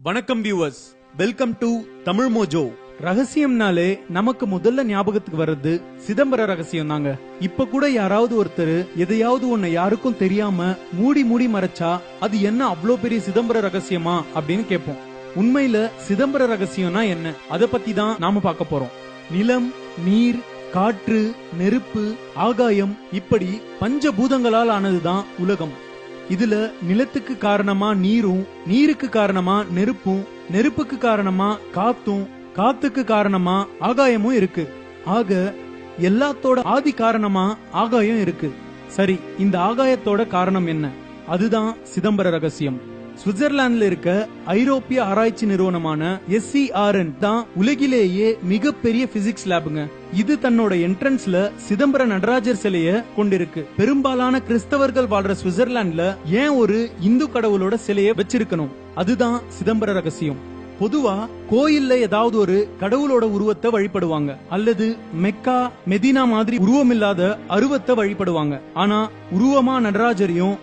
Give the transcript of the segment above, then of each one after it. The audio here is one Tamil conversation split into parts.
வணக்கம் viewers, welcome to Tamil Mojo. ரகசியம்னாலே நமக்கு முதல்ல ஞாபகத்துக்கு வர்றது சிதம்பர ரகசியம் தாங்க. இப்ப கூட யாராவது ஒருத்தர் எதையாவது ஒண்ணு யாருக்கும் தெரியாம மூடி மறைச்சா அது என்ன அவ்வளோ பெரிய சிதம்பர ரகசியமா அப்படின்னு கேட்போம். உண்மையில சிதம்பர ரகசியம்னா என்ன, அத பத்தி தான் நாம பார்க்க போறோம். நிலம், நீர், காற்று, நெருப்பு, ஆகாயம், இப்படி பஞ்சபூதங்களால் ஆனதுதான் உலகம். இதுல நிலத்துக்கு காரணமா நீரும், நீருக்கு காரணமா நெருப்பும், நெருப்புக்கு காரணமா காத்தும், காத்துக்கு காரணமா ஆகாயமும் இருக்கு. ஆக எல்லாத்தோட ஆதி காரணமா ஆகாயம் இருக்கு. சரி, இந்த ஆகாயத்தோட காரணம் என்ன? அதுதான் சிதம்பர ரகசியம். சுவிட்சர்லாந்துல இருக்க ஐரோப்பிய ஆராய்ச்சி நிறுவனமான SCRN தான் உலகிலேயே மிகப்பெரிய பிசிக்ஸ் லேபுங்க. இது தன்னோட என்ட்ரன்ஸ்ல சிதம்பர நடராஜர் சிலைய கொண்டிருக்கு. பெரும்பாலான கிறிஸ்தவர்கள் வாழ்ற சுவிட்சர்லாந்துல ஏன் ஒரு இந்து கடவுளோட சிலைய வச்சிருக்கணும்? அதுதான் சிதம்பர ரகசியம். பொதுவா கோயில்ல ஏதாவது ஒரு கடவுளோட உருவத்தை வழிபடுவாங்க, அல்லது மெக்கா, மெதினா மாதிரி உருவமில்லாத அருவத்தை வழிபடுவாங்க. ஆனா உருவமா நடராஜரையும்,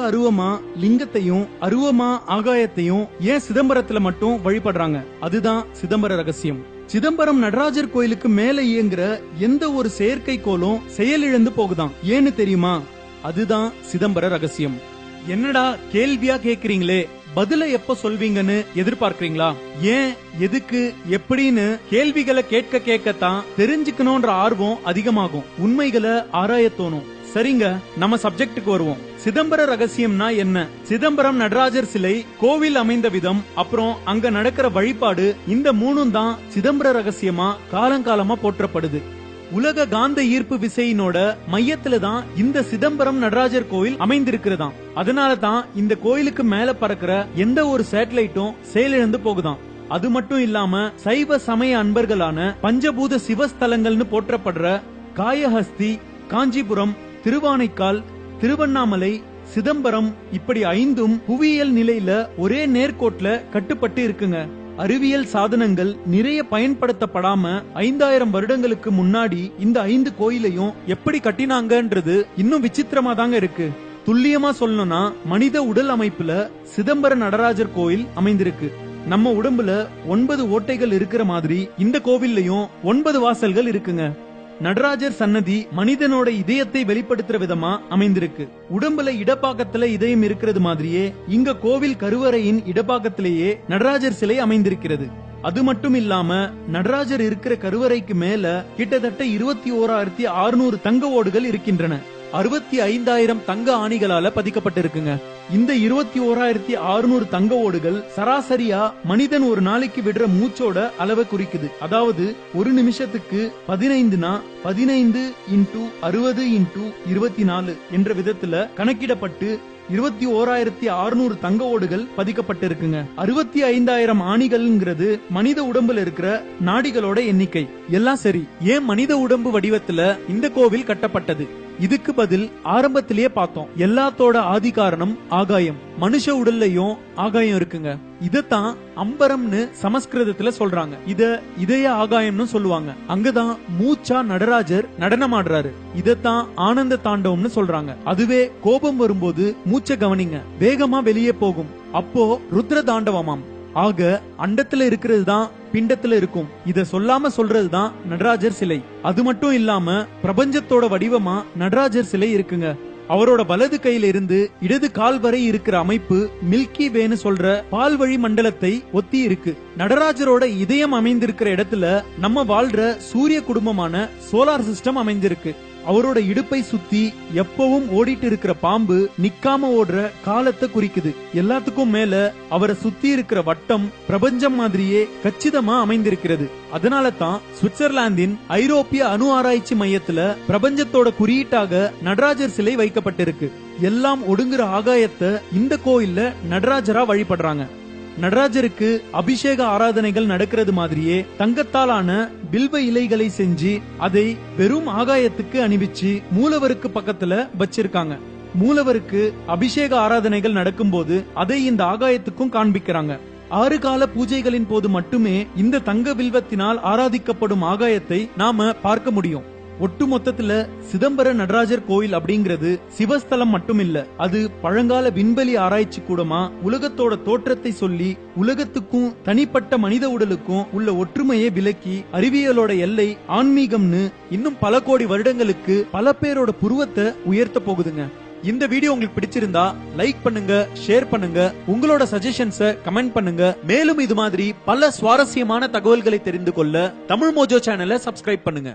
அருவமா லிங்கத்தையும், அருவமா ஆகாயத்தையும் ஏன் சிதம்பரத்துல மட்டும் வழிபடுறாங்க? அதுதான் சிதம்பர ரகசியம். சிதம்பரம் நடராஜர் கோயிலுக்கு மேல இயங்குற எந்த ஒரு செயற்கைக்கோளும் செயலிழந்து போகுதாம். ஏன்னு தெரியுமா? அதுதான் சிதம்பர ரகசியம். என்னடா கேள்வியா கேக்குறீங்களே, பதில எப்ப சொல்வீங்கன்னு எதிர்பார்க்கறீங்களா? ஏன், எதுக்கு, எப்படின்னு கேள்விகளை கேட்கத்தான் தெரிஞ்சுக்கணும்ன்ற ஆர்வம் அதிகமாகும். உண்மைகளை ஆராய தோணும். சரிங்க, நம்ம சப்ஜெக்டுக்கு வருவோம். சிதம்பர ரகசியம்னா என்ன? சிதம்பரம் நடராஜர் சிலை, கோவில் அமைந்த விதம், அப்புறம் அங்க நடக்கிற வழிபாடு, இந்த மூணும் தான் சிதம்பர ரகசியமா காலங்காலமா போற்றப்படுது. உலக காந்த ஈர்ப்பு விசையினோட மையத்துல தான் இந்த சிதம்பரம் நடராஜர் கோயில் அமைந்திருக்கிறதாம். அதனால தான் இந்த கோயிலுக்கு மேல பறக்கிற எந்த ஒரு சேட்டலைட்டும் செயலிழந்து போகுதாம். அது மட்டும் இல்லாம சைவ சமய அன்பர்களான பஞ்சபூத சிவஸ்தலங்கள்னு போற்றப்படுற காயஹஸ்தி, காஞ்சிபுரம், திருவானைக்கால், திருவண்ணாமலை, சிதம்பரம், இப்படி 5ம் புவியியல் நிலையில ஒரே நேர்கோட்ல கட்டுப்பட்டு இருக்குங்க. அறிவியல் சாதனங்கள் நிறைய பயன்படுத்தப்படாம 5000 வருடங்களுக்கு முன்னாடி இந்த 5 கோயிலையும் எப்படி கட்டினாங்கன்றது இன்னும் விசித்திரமா தாங்க இருக்கு. துல்லியமா சொல்லணும்னா மனித உடல் அமைப்புல சிதம்பர நடராஜர் கோயில் அமைந்திருக்கு. நம்ம உடம்புல 9 ஓட்டைகள் இருக்கிற மாதிரி இந்த கோவில்லையும் 9 வாசல்கள் இருக்குங்க. நடராஜர் சன்னதி மனிதனோட இதயத்தை வெளிப்படுத்துற விதமா அமைந்திருக்கு. உடம்புல இடப்பாக்கத்துல இதயம் இருக்கிறது மாதிரியே இங்க கோவில் கருவறையின் இடப்பாக்கத்திலேயே நடராஜர் சிலை அமைந்திருக்கிறது. அது மட்டும் இல்லாம நடராஜர் இருக்கிற கருவறைக்கு மேல கிட்டத்தட்ட 21,600 தங்க ஓடுகள் இருக்கின்றன. 65,000 தங்க ஆணிகளால பதிக்கப்பட்டிருக்குங்க. இந்த 21,600 தங்க ஓடுகள் சராசரியா மனிதன் ஒரு நாளைக்கு விடுற மூச்சோட அளவை குறிக்குது. அதாவது ஒரு நிமிஷத்துக்கு 15 15 × 60 × 24 என்ற விதத்துல கணக்கிடப்பட்டு 21,600 தங்க ஓடுகள் பதிக்கப்பட்டிருக்குங்க. 65,000 ஆணிகள்ங்கிறது மனித உடம்புல இருக்கிற நாடிகளோட எண்ணிக்கை. எல்லாம் சரி, ஏன் மனித உடம்பு வடிவத்துல இந்த கோவில் கட்டப்பட்டது? இதுக்கு பதில் ஆரம்பத்திலேயே பார்த்தோம். எல்லாத்தோட ஆதி காரணம் ஆகாயம். மனுஷ உடல்லையும் ஆகாயம் இருக்குங்க. இதத்தான் அம்பரம்னு சமஸ்கிருதத்துல சொல்றாங்க. இதய ஆகாயம்னு சொல்லுவாங்க. அங்கதான் மூச்சா நடராஜர் நடனமாடுறாரு. இதத்தான் ஆனந்த தாண்டவம்னு சொல்றாங்க. அதுவே கோபம் வரும்போது மூச்ச கவனிங்க, வேகமா வெளியே போகும். அப்போ ருத்ர தாண்டவமாம். ஆக அண்டத்துல இருக்கிறது தான் பிண்டத்துல இருக்கும். இத சொல்லாம சொல்றதுதான் நடராஜர் சிலை. அது மட்டும் இல்லாம பிரபஞ்சத்தோட வடிவமா நடராஜர் சிலை இருக்குங்க. அவரோட வலது கையில இருந்து இடது கால் வரை இருக்கிற அமைப்பு மில்கி வேன்னு சொல்ற பால்வழி மண்டலத்தை ஒத்தி இருக்கு. நடராஜரோட இதயம் அமைந்திருக்கிற இடத்துல நம்ம வாழ்ற சூரிய குடும்பமான சோலார் சிஸ்டம் அமைந்திருக்கு. அவரோட இடுப்பை சுத்தி எப்பவும் ஓடிட்டு இருக்கிற பாம்பு நிக்காம ஓடுற காலத்தை குறிக்குது. எல்லாத்துக்கும் மேல அவரை சுத்தி இருக்கிற வட்டம் பிரபஞ்சம் மாதிரியே கச்சிதமா அமைந்திருக்கிறது. அதனால தான் சுவிட்சர்லாந்தின் ஐரோப்பிய அணு ஆராய்ச்சி மையத்துல பிரபஞ்சத்தோட குறியீட்டாக நடராஜர் சிலை வைக்கப்பட்டிருக்கு. எல்லாம் ஒடுங்குற ஆகாயத்தை இந்த கோயில்ல நடராஜரா வழிபடுறாங்க. நடராஜருக்கு அபிஷேக ஆராதனைகள் நடக்கிறது மாதிரியே தங்கத்தாலான பில்வ இலைகளை செஞ்சு அதை வெறும் ஆகாயத்துக்கு அணிவிச்சு மூலவருக்கு பக்கத்துல வச்சிருக்காங்க. மூலவருக்கு அபிஷேக ஆராதனைகள் நடக்கும்போது அதை இந்த ஆகாயத்துக்கும் காண்பிக்கிறாங்க. 6 கால பூஜைகளின் போது மட்டுமே இந்த தங்க வில்வத்தினால் ஆராதிக்கப்படும் ஆகாயத்தை நாம பார்க்க முடியும். ஒட்டு மொத்தத்துல சிதம்பர நடராஜர் கோயில் அப்படிங்கிறது சிவஸ்தலம் மட்டும் இல்ல, அது பழங்கால விண்வெளி ஆராய்ச்சி கூடமா உலகத்தோட தோற்றத்தை சொல்லி உலகத்துக்கும் தனிப்பட்ட மனித உடலுக்கும் உள்ள ஒற்றுமையை விலக்கி அறிவியலோட எல்லை ஆன்மீகம்னு இன்னும் பல கோடி வருடங்களுக்கு பல பேரோட புருவத்தை உயர்த்த போகுதுங்க. இந்த வீடியோ உங்களுக்கு பிடிச்சிருந்தா லைக் பண்ணுங்க, ஷேர் பண்ணுங்க, உங்களோட சஜஷன்ஸை கமெண்ட் பண்ணுங்க. மேலும் இது மாதிரி பல சுவாரஸ்யமான தகவல்களை தெரிந்து கொள்ள தமிழ் மோஜோ சேனலை சப்ஸ்கிரைப் பண்ணுங்க.